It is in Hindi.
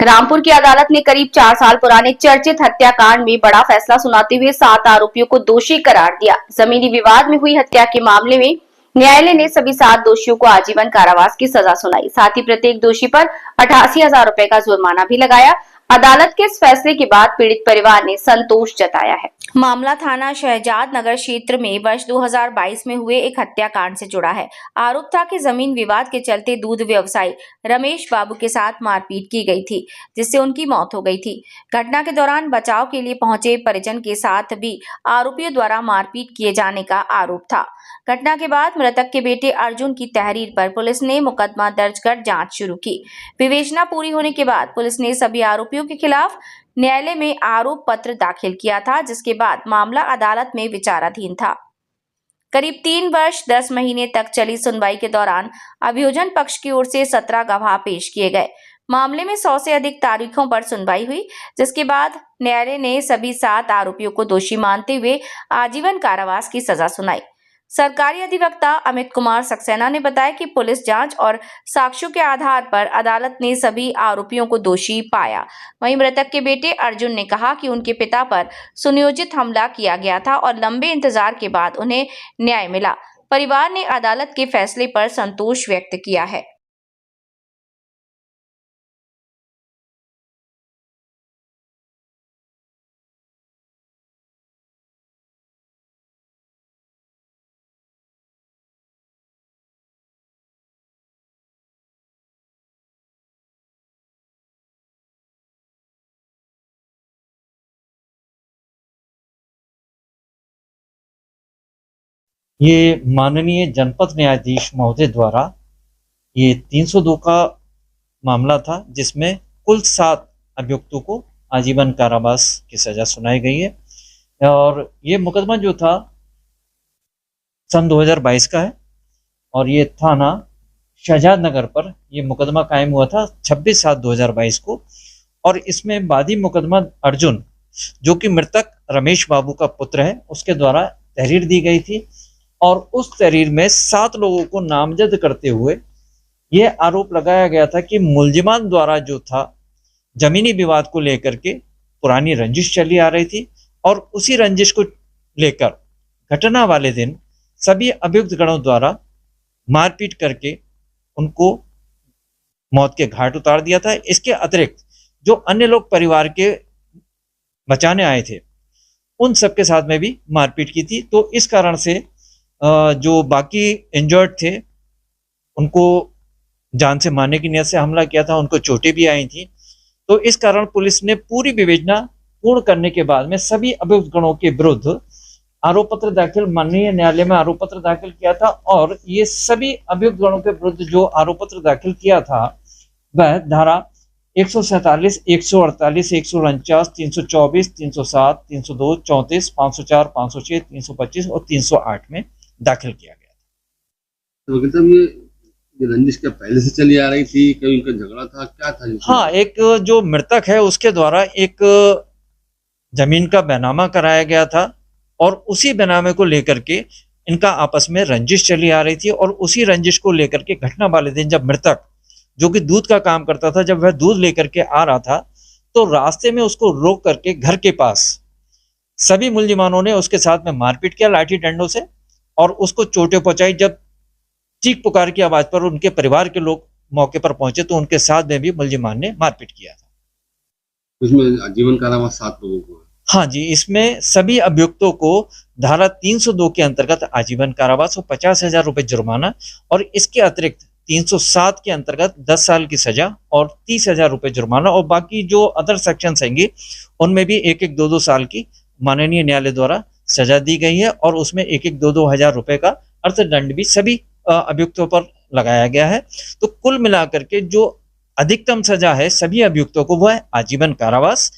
रामपुर की अदालत ने करीब 4 साल पुराने चर्चित हत्याकांड में बड़ा फैसला सुनाते हुए 7 आरोपियों को दोषी करार दिया। जमीनी विवाद में हुई हत्या के मामले में न्यायालय ने सभी 7 दोषियों को आजीवन कारावास की सजा सुनाई। साथ ही प्रत्येक दोषी पर 88,000 रुपए का जुर्माना भी लगाया। अदालत के इस फैसले के बाद पीड़ित परिवार ने संतोष जताया है। मामला थाना शहजाद नगर क्षेत्र में वर्ष 2022 में हुए एक हत्याकांड से जुड़ा है। आरोप था कि जमीन विवाद के चलते दूध व्यवसायी रमेश बाबू के साथ मारपीट की गई थी, जिससे उनकी मौत हो गई थी। घटना के दौरान बचाव के लिए पहुंचे परिजन के साथ भी आरोपियों द्वारा मारपीट किए जाने का आरोप था। घटना के बाद मृतक के बेटे अर्जुन की तहरीर पर पुलिस ने मुकदमा दर्ज कर जांच शुरू की। विवेचना पूरी होने के बाद पुलिस ने सभी आरोपियों के खिलाफ न्यायालय में आरोप पत्र दाखिल किया था, जिसके बाद मामला अदालत में विचाराधीन था। करीब 3 वर्ष 10 महीने तक चली सुनवाई के दौरान अभियोजन पक्ष की ओर से 17 गवाह पेश किए गए। मामले में 100 से अधिक तारीखों पर सुनवाई हुई, जिसके बाद न्यायालय ने सभी 7 आरोपियों को दोषी मानते हुए आजीवन कारावास की सजा सुनाई। सरकारी अधिवक्ता अमित कुमार सक्सेना ने बताया कि पुलिस जांच और साक्ष्यों के आधार पर अदालत ने सभी आरोपियों को दोषी पाया। वहीं मृतक के बेटे अर्जुन ने कहा कि उनके पिता पर सुनियोजित हमला किया गया था और लंबे इंतजार के बाद उन्हें न्याय मिला। परिवार ने अदालत के फैसले पर संतोष व्यक्त किया है। ये माननीय जनपद न्यायाधीश महोदय द्वारा ये 302 का मामला था, जिसमें कुल 7 अभियुक्तों को आजीवन कारावास की सजा सुनाई गई है। और ये मुकदमा जो था सन 2022 का है और ये थाना शहजाद नगर पर ये मुकदमा कायम हुआ था 26/7/2022 को। और इसमें वादी मुकदमा अर्जुन, जो कि मृतक रमेश बाबू का पुत्र है, उसके द्वारा तहरीर दी गई थी और उस तहरीर में 7 लोगों को नामजद करते हुए ये आरोप लगाया गया था कि मुलजिमान द्वारा जो था जमीनी विवाद को लेकर के पुरानी रंजिश चली आ रही थी और उसी रंजिश को लेकर घटना वाले दिन सभी अभियुक्त गणों द्वारा मारपीट करके उनको मौत के घाट उतार दिया था। इसके अतिरिक्त जो अन्य लोग परिवार के बचाने आए थे, उन सबके साथ में भी मारपीट की थी। तो इस कारण से जो बाकी इंजर्ड थे, उनको जान से मारने की नीयत से हमला किया था, उनको चोटें भी आई थी। तो इस कारण पुलिस ने पूरी विवेचना पूर्ण करने के बाद में सभी अभियुक्त गणों के विरुद्ध आरोप पत्र दाखिल माननीय न्यायालय में आरोप पत्र दाखिल किया था। और ये सभी अभियुक्त गणों के विरुद्ध जो आरोप पत्र दाखिल किया था वह धारा 147, 148, 149, 324, 307, 302, 34, 504, 506, 325 और 308 में दाखिल किया गया था। तो मतलब ये रंजिश क्या पहले से चली आ रही थी, कहीं उनका झगड़ा था, क्या था? हाँ, एक जो मृतक है उसके द्वारा एक जमीन का बैनामा कराया गया था और उसी बैनामे को लेकर के इनका आपस में रंजिश चली आ रही थी। और उसी रंजिश को लेकर के घटना वाले दिन जब मृतक, जो कि दूध का काम करता था, जब वह दूध लेकर के आ रहा था तो रास्ते में उसको रोक करके घर के पास सभी मुलजिमानों ने उसके साथ में मारपीट किया लाठी डंडों से और उसको चोटें पहुंचाई। जब चीख पुकार की आवाज पर उनके परिवार के लोग मौके पर पहुंचे तो उनके साथ में भी मुलजिमान ने मारपीट किया था। उसमें आजीवन कारावास 7 लोगों को। हाँ जी, इसमें सभी अभियुक्तों को धारा 302 के अंतर्गत आजीवन कारावास और 50,000 रुपए जुर्माना और इसके अतिरिक्त 307 के अंतर्गत 10 साल की सजा और 30,000 रुपए जुर्माना और बाकी जो अदर सेक्शंस हैंगे उनमें भी 1-1, 2-2 साल की माननीय न्यायालय द्वारा सजा दी गई है। और उसमें 1-1, 2-2 हजार रुपए का अर्थदंड भी सभी अभियुक्तों पर लगाया गया है। तो कुल मिलाकर के जो अधिकतम सजा है सभी अभियुक्तों को वह आजीवन कारावास